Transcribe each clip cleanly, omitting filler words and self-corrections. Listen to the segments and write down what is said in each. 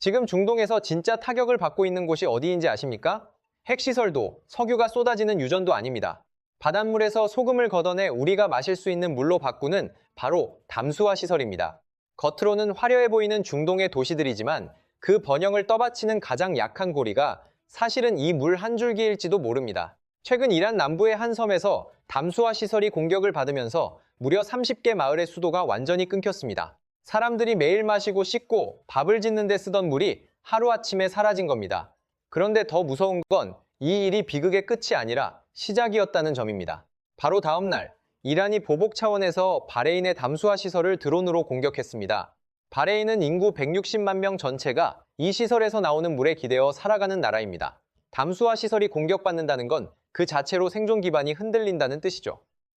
지금 중동에서 진짜 타격을 받고 있는 곳이 어디인지 아십니까? 핵시설도, 석유가 쏟아지는 유전도 아닙니다. 바닷물에서 소금을 걷어내 우리가 마실 수 있는 물로 바꾸는 바로 담수화 시설입니다. 겉으로는 화려해 보이는 중동의 도시들이지만 그 번영을 떠받치는 가장 약한 고리가 사실은 이 물 한 줄기일지도 모릅니다. 최근 이란 남부의 한 섬에서 담수화 시설이 공격을 받으면서 무려 30개 마을의 수도가 완전히 끊겼습니다. 사람들이 매일 마시고 씻고 밥을 짓는 데 쓰던 물이 하루아침에 사라진 겁니다. 그런데 더 무서운 건 이 일이 비극의 끝이 아니라 시작이었다는 점입니다. 바로 다음 날, 이란이 보복 차원에서 바레인의 담수화 시설을 드론으로 공격했습니다. 바레인은 인구 160만 명 전체가 이 시설에서 나오는 물에 기대어 살아가는 나라입니다. 담수화 시설이 공격받는다는 건 그 자체로 생존 기반이 흔들린다는 뜻이죠.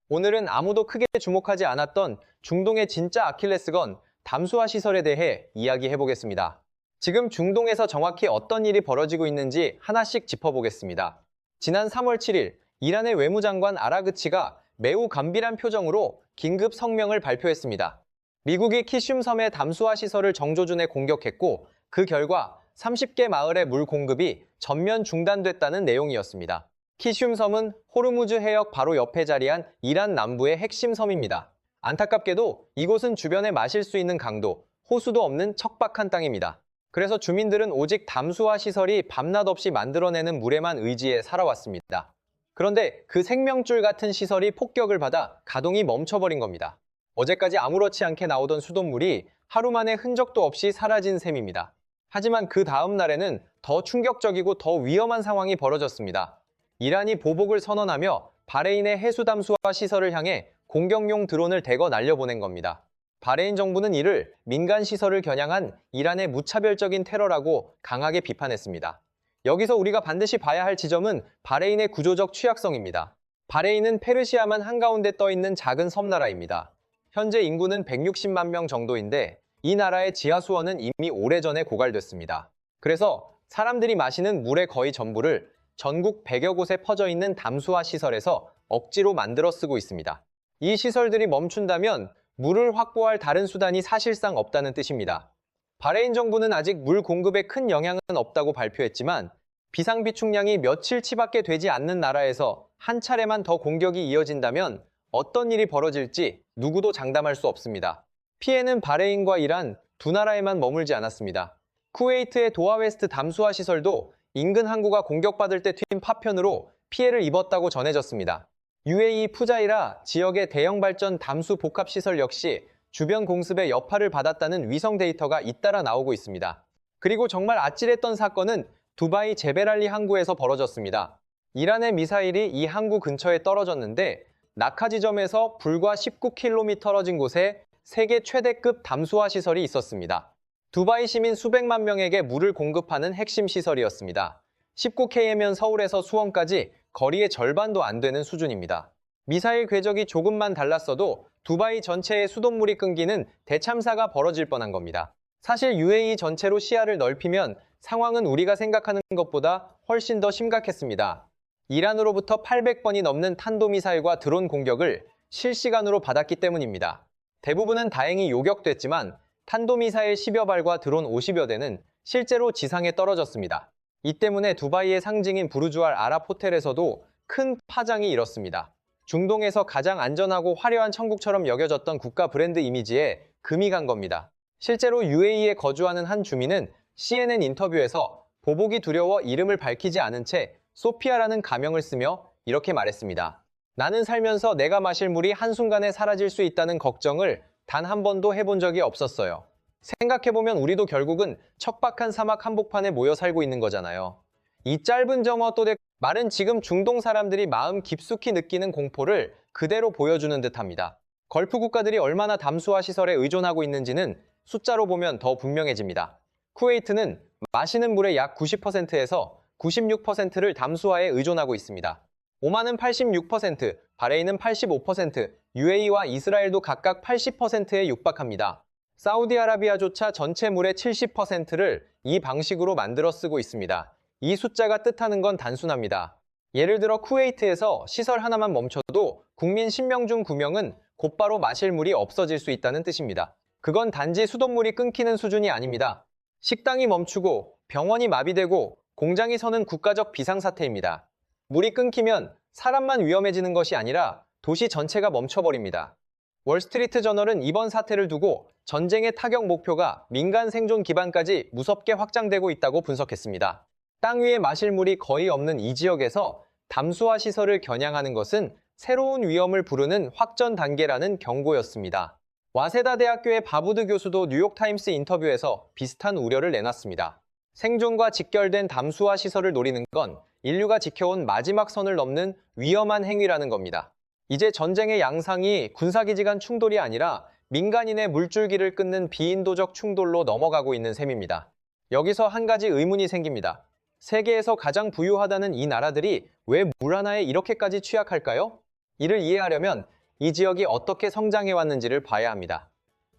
오늘은 아무도 크게 주목하지 않았던 중동의 진짜 아킬레스건 담수화 시설에 대해 이야기해보겠습니다. 지금 중동에서 정확히 어떤 일이 벌어지고 있는지 하나씩 짚어보겠습니다. 지난 3월 7일 이란의 외무장관 아라그치가 매우 간비란 표정으로 긴급 성명을 발표했습니다. 미국이 키슘 섬의 담수화 시설을 정조준에 공격했고 그 결과 30개 마을의 물 공급이 전면 중단됐다는 내용이었습니다. 키슘 섬은 호르무즈 해역 바로 옆에 자리한 이란 남부의 핵심 섬입니다. 안타깝게도 이곳은 주변에 마실 수 있는 강도, 호수도 없는 척박한 땅입니다. 그래서 주민들은 오직 담수화 시설이 밤낮 없이 만들어내는 물에만 의지해 살아왔습니다. 그런데 그 생명줄 같은 시설이 폭격을 받아 가동이 멈춰버린 겁니다. 어제까지 아무렇지 않게 나오던 수돗물이 하루 만에 흔적도 없이 사라진 셈입니다. 하지만 그 다음 날에는 더 충격적이고 더 위험한 상황이 벌어졌습니다. 이란이 보복을 선언하며 바레인의 해수 담수화 시설을 향해 공격용 드론을 대거 날려보낸 겁니다. 바레인 정부는 이를 민간 시설을 겨냥한 이란의 무차별적인 테러라고 강하게 비판했습니다. 여기서 우리가 반드시 봐야 할 지점은 바레인의 구조적 취약성입니다. 바레인은 페르시아만 한가운데 떠있는 작은 섬나라입니다. 현재 인구는 160만 명 정도인데 이 나라의 지하수원은 이미 오래전에 고갈됐습니다. 그래서 사람들이 마시는 물의 거의 전부를 전국 100여 곳에 퍼져 있는 담수화 시설에서 억지로 만들어 쓰고 있습니다. 이 시설들이 멈춘다면 물을 확보할 다른 수단이 사실상 없다는 뜻입니다. 바레인 정부는 아직 물 공급에 큰 영향은 없다고 발표했지만 비상비축량이 며칠치밖에 되지 않는 나라에서 한 차례만 더 공격이 이어진다면 어떤 일이 벌어질지 누구도 장담할 수 없습니다. 피해는 바레인과 이란 두 나라에만 머물지 않았습니다. 쿠웨이트의 도하웨스트 담수화 시설도 인근 항구가 공격받을 때 튄 파편으로 피해를 입었다고 전해졌습니다. UAE 푸자이라 지역의 대형 발전 담수 복합 시설 역시 주변 공습의 여파를 받았다는 위성 데이터가 잇따라 나오고 있습니다. 그리고 정말 아찔했던 사건은 두바이 제벨알리 항구에서 벌어졌습니다. 이란의 미사일이 이 항구 근처에 떨어졌는데 낙하 지점에서 불과 19km 떨어진 곳에 세계 최대급 담수화 시설이 있었습니다. 두바이 시민 수백만 명에게 물을 공급하는 핵심 시설이었습니다. 19K면 서울에서 수원까지 거리의 절반도 안 되는 수준입니다. 미사일 궤적이 조금만 달랐어도 두바이 전체의 수돗물이 끊기는 대참사가 벌어질 뻔한 겁니다. 사실 UAE 전체로 시야를 넓히면 상황은 우리가 생각하는 것보다 훨씬 더 심각했습니다. 이란으로부터 800번이 넘는 탄도미사일과 드론 공격을 실시간으로 받았기 때문입니다. 대부분은 다행히 요격됐지만 탄도미사일 10여 발과 드론 50여 대는 실제로 지상에 떨어졌습니다. 이 때문에 두바이의 상징인 부르주알 아랍 호텔에서도 큰 파장이 일었습니다. 중동에서 가장 안전하고 화려한 천국처럼 여겨졌던 국가 브랜드 이미지에 금이 간 겁니다. 실제로 UAE에 거주하는 한 주민은 CNN 인터뷰에서 보복이 두려워 이름을 밝히지 않은 채 소피아라는 가명을 쓰며 이렇게 말했습니다. 나는 살면서 내가 마실 물이 한순간에 사라질 수 있다는 걱정을 단 한 번도 해본 적이 없었어요. 생각해보면 우리도 결국은 척박한 사막 한복판에 모여 살고 있는 거잖아요. 이 짧은 정어 또대 말은 지금 중동 사람들이 마음 깊숙이 느끼는 공포를 그대로 보여주는 듯합니다. 걸프 국가들이 얼마나 담수화 시설에 의존하고 있는지는 숫자로 보면 더 분명해집니다. 쿠웨이트는 마시는 물의 약 90%에서 96%를 담수화에 의존하고 있습니다. 오만은 86%, 바레인은 85%, UAE와 이스라엘도 각각 80%에 육박합니다. 사우디아라비아조차 전체 물의 70%를 이 방식으로 만들어 쓰고 있습니다. 이 숫자가 뜻하는 건 단순합니다. 예를 들어 쿠웨이트에서 시설 하나만 멈춰도 국민 10명 중 9명은 곧바로 마실 물이 없어질 수 있다는 뜻입니다. 그건 단지 수돗물이 끊기는 수준이 아닙니다. 식당이 멈추고 병원이 마비되고 공장이 서는 국가적 비상사태입니다. 물이 끊기면 사람만 위험해지는 것이 아니라 도시 전체가 멈춰버립니다. 월스트리트 저널은 이번 사태를 두고 전쟁의 타격 목표가 민간 생존 기반까지 무섭게 확장되고 있다고 분석했습니다. 땅 위에 마실 물이 거의 없는 이 지역에서 담수화 시설을 겨냥하는 것은 새로운 위험을 부르는 확전 단계라는 경고였습니다. 와세다 대학교의 바부드 교수도 뉴욕타임스 인터뷰에서 비슷한 우려를 내놨습니다. 생존과 직결된 담수화 시설을 노리는 건 인류가 지켜온 마지막 선을 넘는 위험한 행위라는 겁니다. 이제 전쟁의 양상이 군사기지 간 충돌이 아니라 민간인의 물줄기를 끊는 비인도적 충돌로 넘어가고 있는 셈입니다. 여기서 한 가지 의문이 생깁니다. 세계에서 가장 부유하다는 이 나라들이 왜 물 하나에 이렇게까지 취약할까요? 이를 이해하려면 이 지역이 어떻게 성장해왔는지를 봐야 합니다.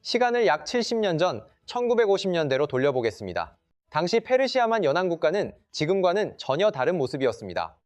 시간을 약 70년 전 1950년대로 돌려보겠습니다. 당시 페르시아만 연안국가는 지금과는 전혀 다른 모습이었습니다.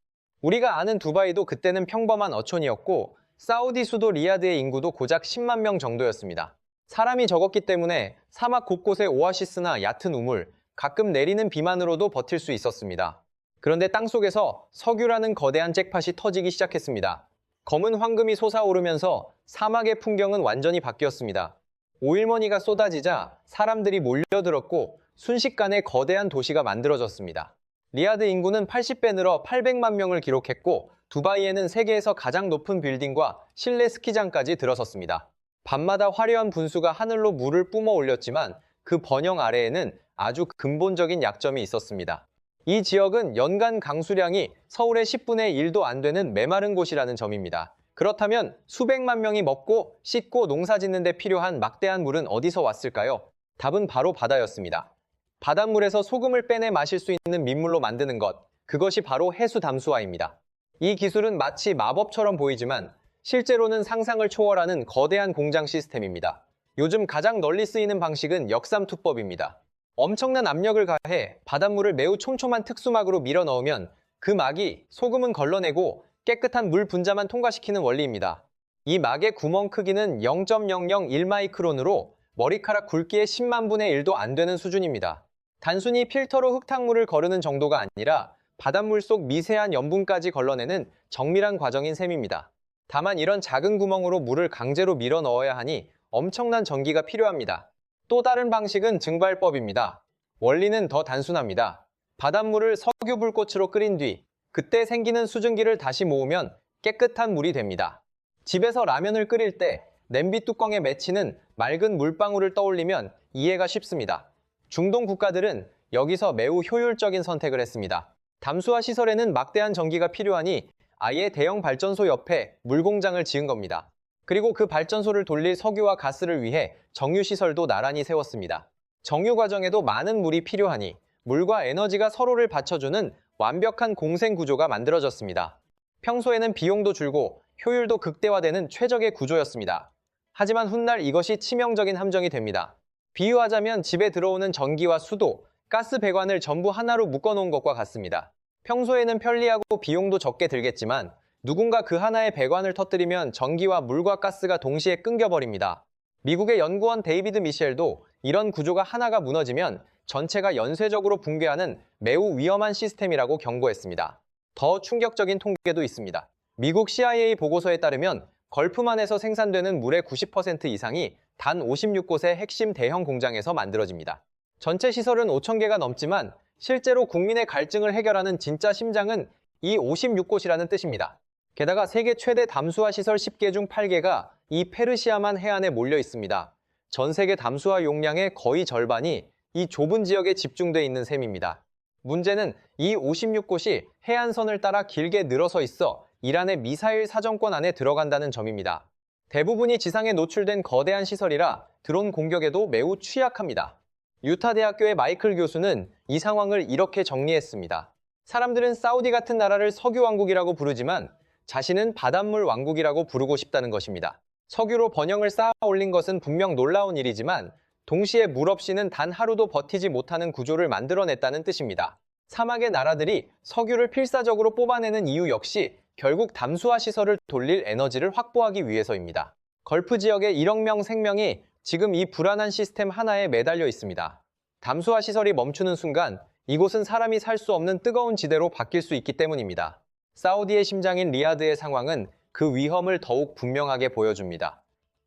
우리가 아는 두바이도 그때는 평범한 어촌이었고 사우디 수도 리야드의 인구도 고작 10만 명 정도였습니다. 사람이 적었기 때문에 사막 곳곳에 오아시스나 얕은 우물, 가끔 내리는 비만으로도 버틸 수 있었습니다. 그런데 땅속에서 석유라는 거대한 잭팟이 터지기 시작했습니다. 검은 황금이 솟아오르면서 사막의 풍경은 완전히 바뀌었습니다. 오일머니가 쏟아지자 사람들이 몰려들었고 순식간에 거대한 도시가 만들어졌습니다. 리야드 인구는 80배 늘어 800만 명을 기록했고 두바이에는 세계에서 가장 높은 빌딩과 실내 스키장까지 들어섰습니다. 밤마다 화려한 분수가 하늘로 물을 뿜어 올렸지만 그 번영 아래에는 아주 근본적인 약점이 있었습니다. 이 지역은 연간 강수량이 서울의 10분의 1도 안 되는 메마른 곳이라는 점입니다. 그렇다면 수백만 명이 먹고 씻고 농사 짓는 데 필요한 막대한 물은 어디서 왔을까요? 답은 바로 바다였습니다. 바닷물에서 소금을 빼내 마실 수 있는 민물로 만드는 것, 그것이 바로 해수 담수화입니다. 이 기술은 마치 마법처럼 보이지만 실제로는 상상을 초월하는 거대한 공장 시스템입니다. 요즘 가장 널리 쓰이는 방식은 역삼투법입니다. 엄청난 압력을 가해 바닷물을 매우 촘촘한 특수막으로 밀어 넣으면 그 막이 소금은 걸러내고 깨끗한 물 분자만 통과시키는 원리입니다. 이 막의 구멍 크기는 0.001마이크론으로 머리카락 굵기의 10만 분의 1도 안 되는 수준입니다. 단순히 필터로 흙탕물을 거르는 정도가 아니라 바닷물 속 미세한 염분까지 걸러내는 정밀한 과정인 셈입니다. 다만 이런 작은 구멍으로 물을 강제로 밀어 넣어야 하니 엄청난 전기가 필요합니다. 또 다른 방식은 증발법입니다. 원리는 더 단순합니다. 바닷물을 석유 불꽃으로 끓인 뒤 그때 생기는 수증기를 다시 모으면 깨끗한 물이 됩니다. 집에서 라면을 끓일 때 냄비 뚜껑에 맺히는 맑은 물방울을 떠올리면 이해가 쉽습니다. 중동 국가들은 여기서 매우 효율적인 선택을 했습니다. 담수화 시설에는 막대한 전기가 필요하니 아예 대형 발전소 옆에 물공장을 지은 겁니다. 그리고 그 발전소를 돌릴 석유와 가스를 위해 정유시설도 나란히 세웠습니다. 정유 과정에도 많은 물이 필요하니 물과 에너지가 서로를 받쳐주는 완벽한 공생 구조가 만들어졌습니다. 평소에는 비용도 줄고 효율도 극대화되는 최적의 구조였습니다. 하지만 훗날 이것이 치명적인 함정이 됩니다. 비유하자면 집에 들어오는 전기와 수도, 가스 배관을 전부 하나로 묶어놓은 것과 같습니다. 평소에는 편리하고 비용도 적게 들겠지만 누군가 그 하나의 배관을 터뜨리면 전기와 물과 가스가 동시에 끊겨버립니다. 미국의 연구원 데이비드 미셸도 이런 구조가 하나가 무너지면 전체가 연쇄적으로 붕괴하는 매우 위험한 시스템이라고 경고했습니다. 더 충격적인 통계도 있습니다. 미국 CIA 보고서에 따르면 걸프만에서 생산되는 물의 90% 이상이 단 56곳의 핵심 대형 공장에서 만들어집니다. 전체 시설은 5,000개가 넘지만 실제로 국민의 갈증을 해결하는 진짜 심장은 이 56곳이라는 뜻입니다. 게다가 세계 최대 담수화 시설 10개 중 8개가 이 페르시아만 해안에 몰려 있습니다. 전 세계 담수화 용량의 거의 절반이 이 좁은 지역에 집중돼 있는 셈입니다. 문제는 이 56곳이 해안선을 따라 길게 늘어서 있어 이란의 미사일 사정권 안에 들어간다는 점입니다. 대부분이 지상에 노출된 거대한 시설이라 드론 공격에도 매우 취약합니다. 유타 대학교의 마이클 교수는 이 상황을 이렇게 정리했습니다. 사람들은 사우디 같은 나라를 석유 왕국이라고 부르지만 자신은 바닷물 왕국이라고 부르고 싶다는 것입니다. 석유로 번영을 쌓아 올린 것은 분명 놀라운 일이지만 동시에 물 없이는 단 하루도 버티지 못하는 구조를 만들어냈다는 뜻입니다. 사막의 나라들이 석유를 필사적으로 뽑아내는 이유 역시 결국 담수화 시설을 돌릴 에너지를 확보하기 위해서입니다. 걸프 지역의 1억 명 생명이 지금 이 불안한 시스템 하나에 매달려 있습니다. 담수화 시설이 멈추는 순간 이곳은 사람이 살 수 없는 뜨거운 지대로 바뀔 수 있기 때문입니다. 사우디의 심장인 리야드의 상황은 그 위험을 더욱 분명하게 보여줍니다.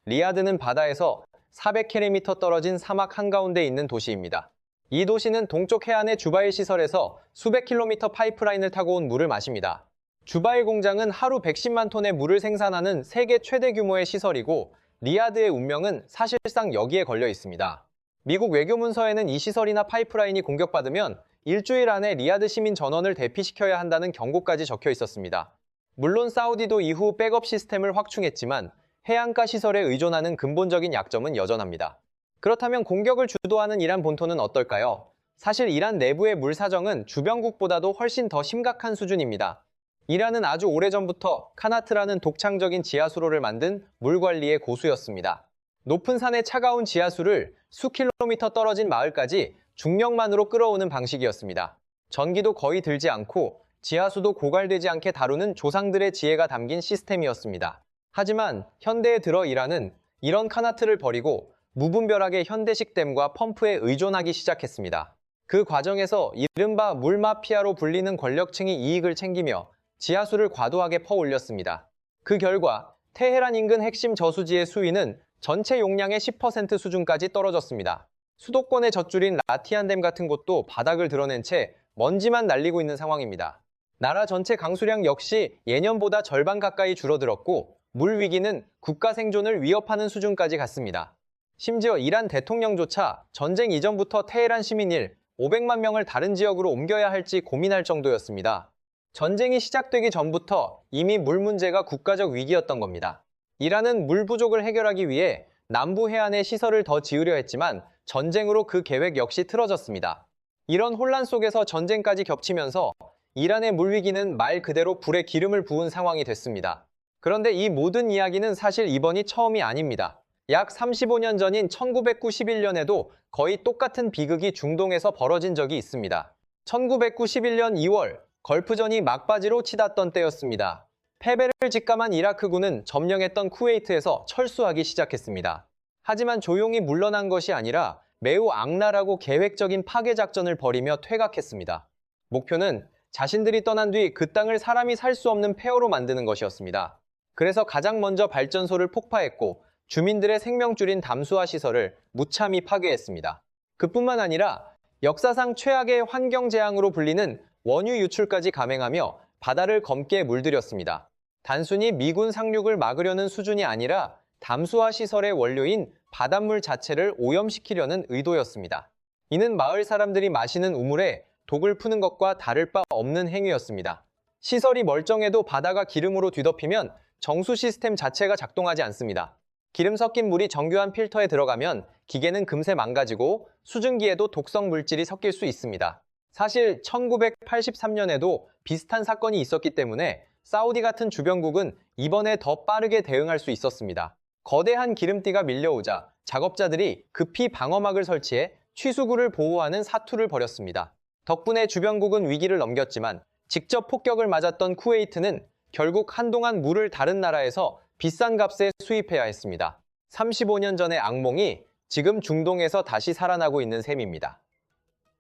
리야드는 바다에서 400km 떨어진 사막 한가운데 있는 도시입니다. 이 도시는 동쪽 해안의 주바일 시설에서 수백 킬로미터 파이프라인을 타고 온 물을 마십니다. 주바일 공장은 하루 110만 톤의 물을 생산하는 세계 최대 규모의 시설이고 리야드의 운명은 사실상 여기에 걸려 있습니다. 미국 외교문서에는 이 시설이나 파이프라인이 공격받으면 일주일 안에 리야드 시민 전원을 대피시켜야 한다는 경고까지 적혀 있었습니다. 물론 사우디도 이후 백업 시스템을 확충했지만 해안가 시설에 의존하는 근본적인 약점은 여전합니다. 그렇다면 공격을 주도하는 이란 본토는 어떨까요? 사실 이란 내부의 물 사정은 주변국보다도 훨씬 더 심각한 수준입니다. 이란은 아주 오래전부터 카나트라는 독창적인 지하수로를 만든 물 관리의 고수였습니다. 높은 산의 차가운 지하수를 수 킬로미터 떨어진 마을까지 중력만으로 끌어오는 방식이었습니다. 전기도 거의 들지 않고 지하수도 고갈되지 않게 다루는 조상들의 지혜가 담긴 시스템이었습니다. 하지만 현대에 들어 이란은 이런 카나트를 버리고 무분별하게 현대식 댐과 펌프에 의존하기 시작했습니다. 그 과정에서 이른바 물마피아로 불리는 권력층이 이익을 챙기며 지하수를 과도하게 퍼올렸습니다. 그 결과 테헤란 인근 핵심 저수지의 수위는 전체 용량의 10% 수준까지 떨어졌습니다. 수도권의 젖줄인 라티안댐 같은 곳도 바닥을 드러낸 채 먼지만 날리고 있는 상황입니다. 나라 전체 강수량 역시 예년보다 절반 가까이 줄어들었고 물 위기는 국가 생존을 위협하는 수준까지 갔습니다. 심지어 이란 대통령조차 전쟁 이전부터 테헤란 시민일 500만 명을 다른 지역으로 옮겨야 할지 고민할 정도였습니다. 전쟁이 시작되기 전부터 이미 물 문제가 국가적 위기였던 겁니다. 이란은 물 부족을 해결하기 위해 남부 해안에 시설을 더 지으려 했지만 전쟁으로 그 계획 역시 틀어졌습니다. 이런 혼란 속에서 전쟁까지 겹치면서 이란의 물 위기는 말 그대로 불에 기름을 부은 상황이 됐습니다. 그런데 이 모든 이야기는 사실 이번이 처음이 아닙니다. 약 35년 전인 1991년에도 거의 똑같은 비극이 중동에서 벌어진 적이 있습니다. 1991년 2월 걸프전이 막바지로 치닫던 때였습니다. 패배를 직감한 이라크군은 점령했던 쿠웨이트에서 철수하기 시작했습니다. 하지만 조용히 물러난 것이 아니라 매우 악랄하고 계획적인 파괴 작전을 벌이며 퇴각했습니다. 목표는 자신들이 떠난 뒤 그 땅을 사람이 살 수 없는 폐허로 만드는 것이었습니다. 그래서 가장 먼저 발전소를 폭파했고 주민들의 생명줄인 담수화 시설을 무참히 파괴했습니다. 그뿐만 아니라 역사상 최악의 환경재앙으로 불리는 원유 유출까지 감행하며 바다를 검게 물들였습니다. 단순히 미군 상륙을 막으려는 수준이 아니라 담수화 시설의 원료인 바닷물 자체를 오염시키려는 의도였습니다. 이는 마을 사람들이 마시는 우물에 독을 푸는 것과 다를 바 없는 행위였습니다. 시설이 멀쩡해도 바다가 기름으로 뒤덮이면 정수 시스템 자체가 작동하지 않습니다. 기름 섞인 물이 정교한 필터에 들어가면 기계는 금세 망가지고 수증기에도 독성 물질이 섞일 수 있습니다. 사실 1983년에도 비슷한 사건이 있었기 때문에 사우디 같은 주변국은 이번에 더 빠르게 대응할 수 있었습니다. 거대한 기름띠가 밀려오자 작업자들이 급히 방어막을 설치해 취수구를 보호하는 사투를 벌였습니다. 덕분에 주변국은 위기를 넘겼지만 직접 폭격을 맞았던 쿠웨이트는 결국 한동안 물을 다른 나라에서 비싼 값에 수입해야 했습니다. 35년 전의 악몽이 지금 중동에서 다시 살아나고 있는 셈입니다.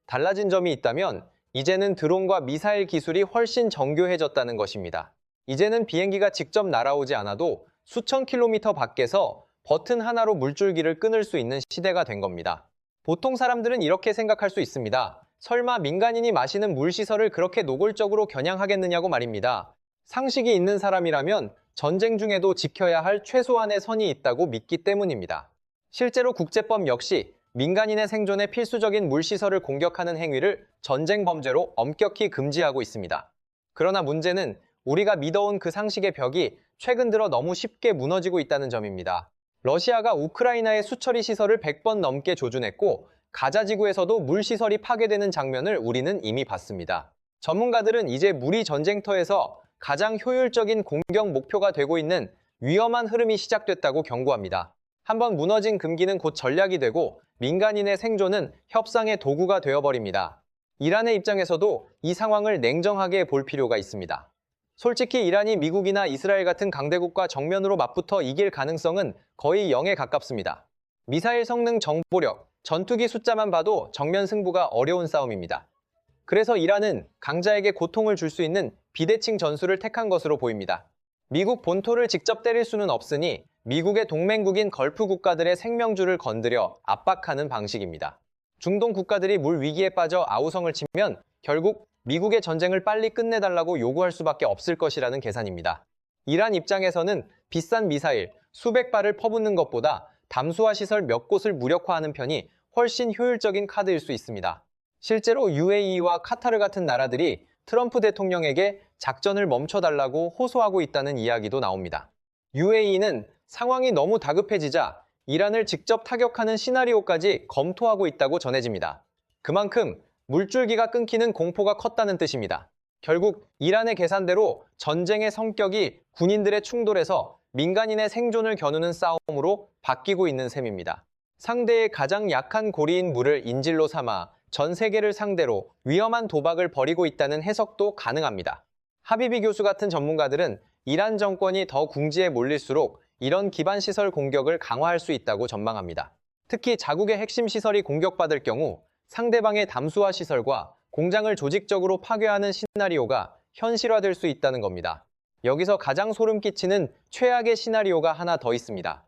달라진 점이 있다면 이제는 드론과 미사일 기술이 훨씬 정교해졌다는 것입니다. 이제는 비행기가 직접 날아오지 않아도 수천 킬로미터 밖에서 버튼 하나로 물줄기를 끊을 수 있는 시대가 된 겁니다. 보통 사람들은 이렇게 생각할 수 있습니다. 설마 민간인이 마시는 물시설을 그렇게 노골적으로 겨냥하겠느냐고 말입니다. 상식이 있는 사람이라면 전쟁 중에도 지켜야 할 최소한의 선이 있다고 믿기 때문입니다. 실제로 국제법 역시 민간인의 생존에 필수적인 물시설을 공격하는 행위를 전쟁 범죄로 엄격히 금지하고 있습니다. 그러나 문제는 우리가 믿어온 그 상식의 벽이 최근 들어 너무 쉽게 무너지고 있다는 점입니다. 러시아가 우크라이나의 수처리 시설을 100번 넘게 조준했고 가자 지구에서도 물시설이 파괴되는 장면을 우리는 이미 봤습니다. 전문가들은 이제 물이 전쟁터에서 가장 효율적인 공격 목표가 되고 있는 위험한 흐름이 시작됐다고 경고합니다. 한번 무너진 금기는 곧 전략이 되고 민간인의 생존은 협상의 도구가 되어버립니다. 이란의 입장에서도 이 상황을 냉정하게 볼 필요가 있습니다. 솔직히 이란이 미국이나 이스라엘 같은 강대국과 정면으로 맞붙어 이길 가능성은 거의 0에 가깝습니다. 미사일 성능 정보력, 전투기 숫자만 봐도 정면 승부가 어려운 싸움입니다. 그래서 이란은 강자에게 고통을 줄 수 있는 비대칭 전술을 택한 것으로 보입니다. 미국 본토를 직접 때릴 수는 없으니 미국의 동맹국인 걸프 국가들의 생명줄을 건드려 압박하는 방식입니다. 중동 국가들이 물 위기에 빠져 아우성을 치면 결국 미국의 전쟁을 빨리 끝내달라고 요구할 수밖에 없을 것이라는 계산입니다. 이란 입장에서는 비싼 미사일 수백 발을 퍼붓는 것보다 담수화 시설 몇 곳을 무력화하는 편이 훨씬 효율적인 카드일 수 있습니다. 실제로 UAE와 카타르 같은 나라들이 트럼프 대통령에게 작전을 멈춰달라고 호소하고 있다는 이야기도 나옵니다. UAE는 상황이 너무 다급해지자 이란을 직접 타격하는 시나리오까지 검토하고 있다고 전해집니다. 그만큼 물줄기가 끊기는 공포가 컸다는 뜻입니다. 결국 이란의 계산대로 전쟁의 성격이 군인들의 충돌에서 민간인의 생존을 겨누는 싸움으로 바뀌고 있는 셈입니다. 상대의 가장 약한 고리인 물을 인질로 삼아 전 세계를 상대로 위험한 도박을 벌이고 있다는 해석도 가능합니다. 하비비 교수 같은 전문가들은 이란 정권이 더 궁지에 몰릴수록 이런 기반 시설 공격을 강화할 수 있다고 전망합니다. 특히 자국의 핵심 시설이 공격받을 경우 상대방의 담수화 시설과 공장을 조직적으로 파괴하는 시나리오가 현실화될 수 있다는 겁니다. 여기서 가장 소름 끼치는 최악의 시나리오가 하나 더 있습니다.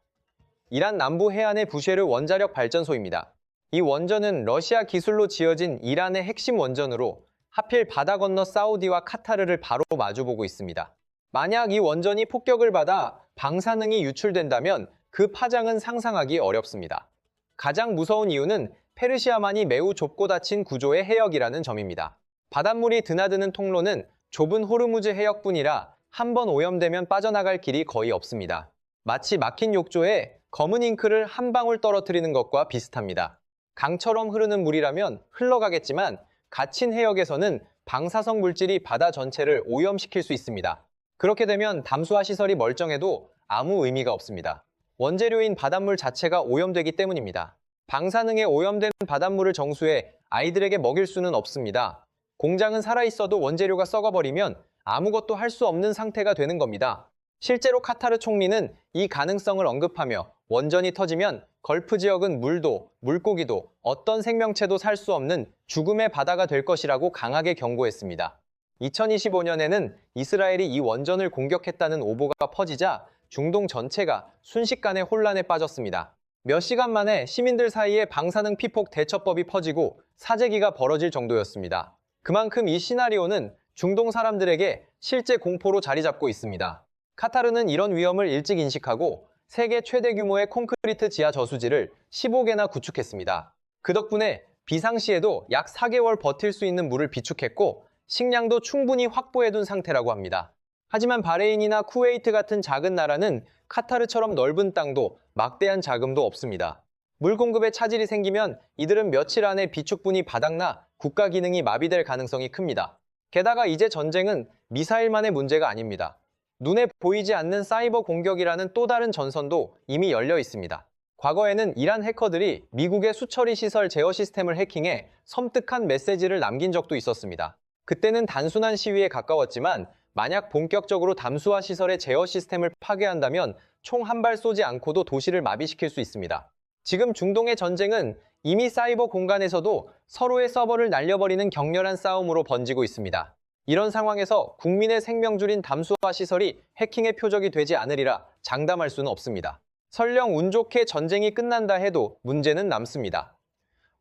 이란 남부 해안의 부쉐르 원자력 발전소입니다. 이 원전은 러시아 기술로 지어진 이란의 핵심 원전으로 하필 바다 건너 사우디와 카타르를 바로 마주보고 있습니다. 만약 이 원전이 폭격을 받아 방사능이 유출된다면 그 파장은 상상하기 어렵습니다. 가장 무서운 이유는 페르시아만이 매우 좁고 닫힌 구조의 해역이라는 점입니다. 바닷물이 드나드는 통로는 좁은 호르무즈 해역뿐이라 한 번 오염되면 빠져나갈 길이 거의 없습니다. 마치 막힌 욕조에 검은 잉크를 한 방울 떨어뜨리는 것과 비슷합니다. 강처럼 흐르는 물이라면 흘러가겠지만 갇힌 해역에서는 방사성 물질이 바다 전체를 오염시킬 수 있습니다. 그렇게 되면 담수화 시설이 멀쩡해도 아무 의미가 없습니다. 원재료인 바닷물 자체가 오염되기 때문입니다. 방사능에 오염된 바닷물을 정수해 아이들에게 먹일 수는 없습니다. 공장은 살아있어도 원재료가 썩어버리면 아무것도 할 수 없는 상태가 되는 겁니다. 실제로 카타르 총리는 이 가능성을 언급하며 원전이 터지면 걸프 지역은 물도, 물고기도, 어떤 생명체도 살 수 없는 죽음의 바다가 될 것이라고 강하게 경고했습니다. 2025년에는 이스라엘이 이 원전을 공격했다는 오보가 퍼지자 중동 전체가 순식간에 혼란에 빠졌습니다. 몇 시간 만에 시민들 사이에 방사능 피폭 대처법이 퍼지고 사재기가 벌어질 정도였습니다. 그만큼 이 시나리오는 중동 사람들에게 실제 공포로 자리 잡고 있습니다. 카타르는 이런 위험을 일찍 인식하고 세계 최대 규모의 콘크리트 지하 저수지를 15개나 구축했습니다. 그 덕분에 비상시에도 약 4개월 버틸 수 있는 물을 비축했고 식량도 충분히 확보해둔 상태라고 합니다. 하지만 바레인이나 쿠웨이트 같은 작은 나라는 카타르처럼 넓은 땅도 막대한 자금도 없습니다. 물 공급에 차질이 생기면 이들은 며칠 안에 비축분이 바닥나 국가 기능이 마비될 가능성이 큽니다. 게다가 이제 전쟁은 미사일만의 문제가 아닙니다. 눈에 보이지 않는 사이버 공격이라는 또 다른 전선도 이미 열려 있습니다. 과거에는 이란 해커들이 미국의 수처리 시설 제어 시스템을 해킹해 섬뜩한 메시지를 남긴 적도 있었습니다. 그때는 단순한 시위에 가까웠지만 만약 본격적으로 담수화 시설의 제어 시스템을 파괴한다면 총 한 발 쏘지 않고도 도시를 마비시킬 수 있습니다. 지금 중동의 전쟁은 이미 사이버 공간에서도 서로의 서버를 날려버리는 격렬한 싸움으로 번지고 있습니다. 이런 상황에서 국민의 생명줄인 담수화 시설이 해킹의 표적이 되지 않으리라 장담할 수는 없습니다. 설령 운 좋게 전쟁이 끝난다 해도 문제는 남습니다.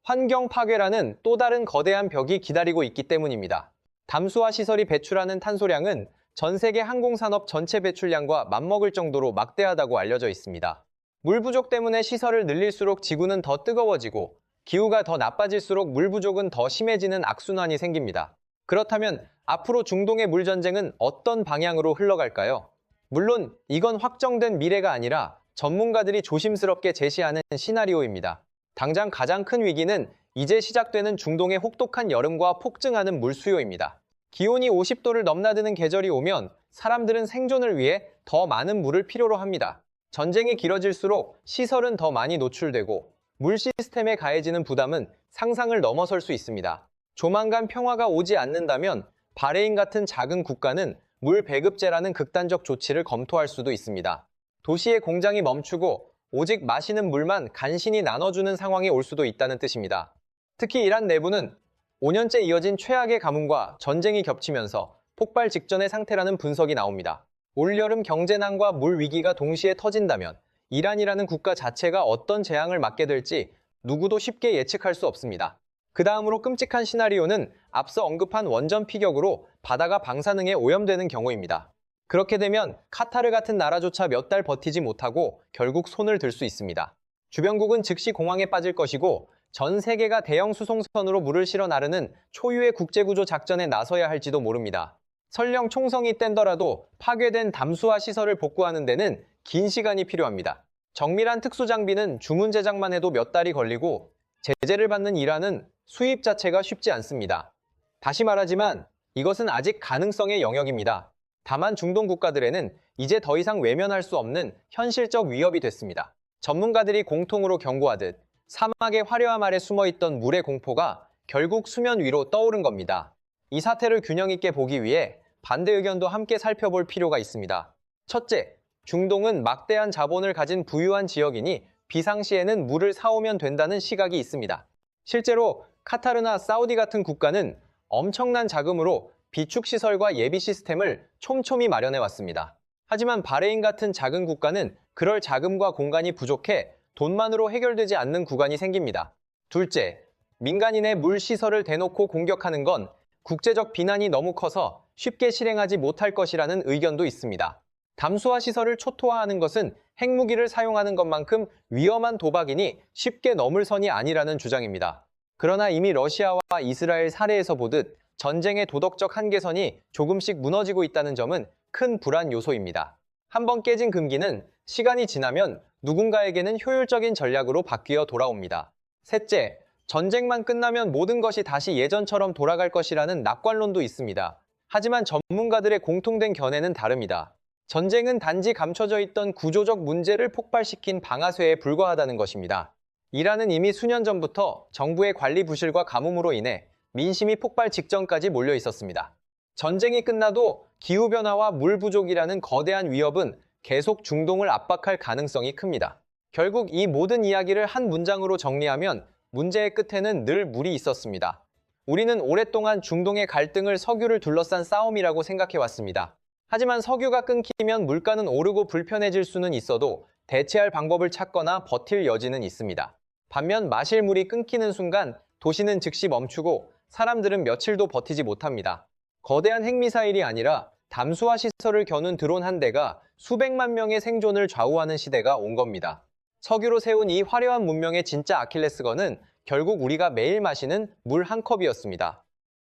환경 파괴라는 또 다른 거대한 벽이 기다리고 있기 때문입니다. 담수화 시설이 배출하는 탄소량은 전 세계 항공산업 전체 배출량과 맞먹을 정도로 막대하다고 알려져 있습니다. 물 부족 때문에 시설을 늘릴수록 지구는 더 뜨거워지고 기후가 더 나빠질수록 물 부족은 더 심해지는 악순환이 생깁니다. 그렇다면 앞으로 중동의 물 전쟁은 어떤 방향으로 흘러갈까요? 물론 이건 확정된 미래가 아니라 전문가들이 조심스럽게 제시하는 시나리오입니다. 당장 가장 큰 위기는 이제 시작되는 중동의 혹독한 여름과 폭증하는 물 수요입니다. 기온이 50도를 넘나드는 계절이 오면 사람들은 생존을 위해 더 많은 물을 필요로 합니다. 전쟁이 길어질수록 시설은 더 많이 노출되고 물 시스템에 가해지는 부담은 상상을 넘어설 수 있습니다. 조만간 평화가 오지 않는다면 바레인 같은 작은 국가는 물 배급제라는 극단적 조치를 검토할 수도 있습니다. 도시의 공장이 멈추고 오직 마시는 물만 간신히 나눠주는 상황이 올 수도 있다는 뜻입니다. 특히 이란 내부는 5년째 이어진 최악의 가뭄과 전쟁이 겹치면서 폭발 직전의 상태라는 분석이 나옵니다. 올여름 경제난과 물 위기가 동시에 터진다면 이란이라는 국가 자체가 어떤 재앙을 맞게 될지 누구도 쉽게 예측할 수 없습니다. 그 다음으로 끔찍한 시나리오는 앞서 언급한 원전 피격으로 바다가 방사능에 오염되는 경우입니다. 그렇게 되면 카타르 같은 나라조차 몇 달 버티지 못하고 결국 손을 들 수 있습니다. 주변국은 즉시 공황에 빠질 것이고 전 세계가 대형 수송선으로 물을 실어 나르는 초유의 국제구조 작전에 나서야 할지도 모릅니다. 설령 총성이 뗀더라도 파괴된 담수화 시설을 복구하는 데는 긴 시간이 필요합니다. 정밀한 특수장비는 주문 제작만 해도 몇 달이 걸리고 제재를 받는 이란은 수입 자체가 쉽지 않습니다. 다시 말하지만 이것은 아직 가능성의 영역입니다. 다만 중동 국가들에는 이제 더 이상 외면할 수 없는 현실적 위협이 됐습니다. 전문가들이 공통으로 경고하듯 사막의 화려함 아래 숨어있던 물의 공포가 결국 수면 위로 떠오른 겁니다. 이 사태를 균형 있게 보기 위해 반대 의견도 함께 살펴볼 필요가 있습니다. 첫째, 중동은 막대한 자본을 가진 부유한 지역이니 비상시에는 물을 사오면 된다는 시각이 있습니다. 실제로 카타르나 사우디 같은 국가는 엄청난 자금으로 비축시설과 예비 시스템을 촘촘히 마련해왔습니다. 하지만 바레인 같은 작은 국가는 그럴 자금과 공간이 부족해 돈만으로 해결되지 않는 구간이 생깁니다. 둘째, 민간인의 물 시설을 대놓고 공격하는 건 국제적 비난이 너무 커서 쉽게 실행하지 못할 것이라는 의견도 있습니다. 담수화 시설을 초토화하는 것은 핵무기를 사용하는 것만큼 위험한 도박이니 쉽게 넘을 선이 아니라는 주장입니다. 그러나 이미 러시아와 이스라엘 사례에서 보듯 전쟁의 도덕적 한계선이 조금씩 무너지고 있다는 점은 큰 불안 요소입니다. 한번 깨진 금기는 시간이 지나면 누군가에게는 효율적인 전략으로 바뀌어 돌아옵니다. 셋째, 전쟁만 끝나면 모든 것이 다시 예전처럼 돌아갈 것이라는 낙관론도 있습니다. 하지만 전문가들의 공통된 견해는 다릅니다. 전쟁은 단지 감춰져 있던 구조적 문제를 폭발시킨 방아쇠에 불과하다는 것입니다. 이란은 이미 수년 전부터 정부의 관리 부실과 가뭄으로 인해 민심이 폭발 직전까지 몰려 있었습니다. 전쟁이 끝나도 기후변화와 물 부족이라는 거대한 위협은 계속 중동을 압박할 가능성이 큽니다. 결국 이 모든 이야기를 한 문장으로 정리하면 문제의 끝에는 늘 물이 있었습니다. 우리는 오랫동안 중동의 갈등을 석유를 둘러싼 싸움이라고 생각해왔습니다. 하지만 석유가 끊기면 물가는 오르고 불편해질 수는 있어도 대체할 방법을 찾거나 버틸 여지는 있습니다. 반면 마실 물이 끊기는 순간 도시는 즉시 멈추고 사람들은 며칠도 버티지 못합니다. 거대한 핵미사일이 아니라 담수화 시설을 겨눈 드론 한 대가 수백만 명의 생존을 좌우하는 시대가 온 겁니다. 석유로 세운 이 화려한 문명의 진짜 아킬레스건은 결국 우리가 매일 마시는 물 한 컵이었습니다.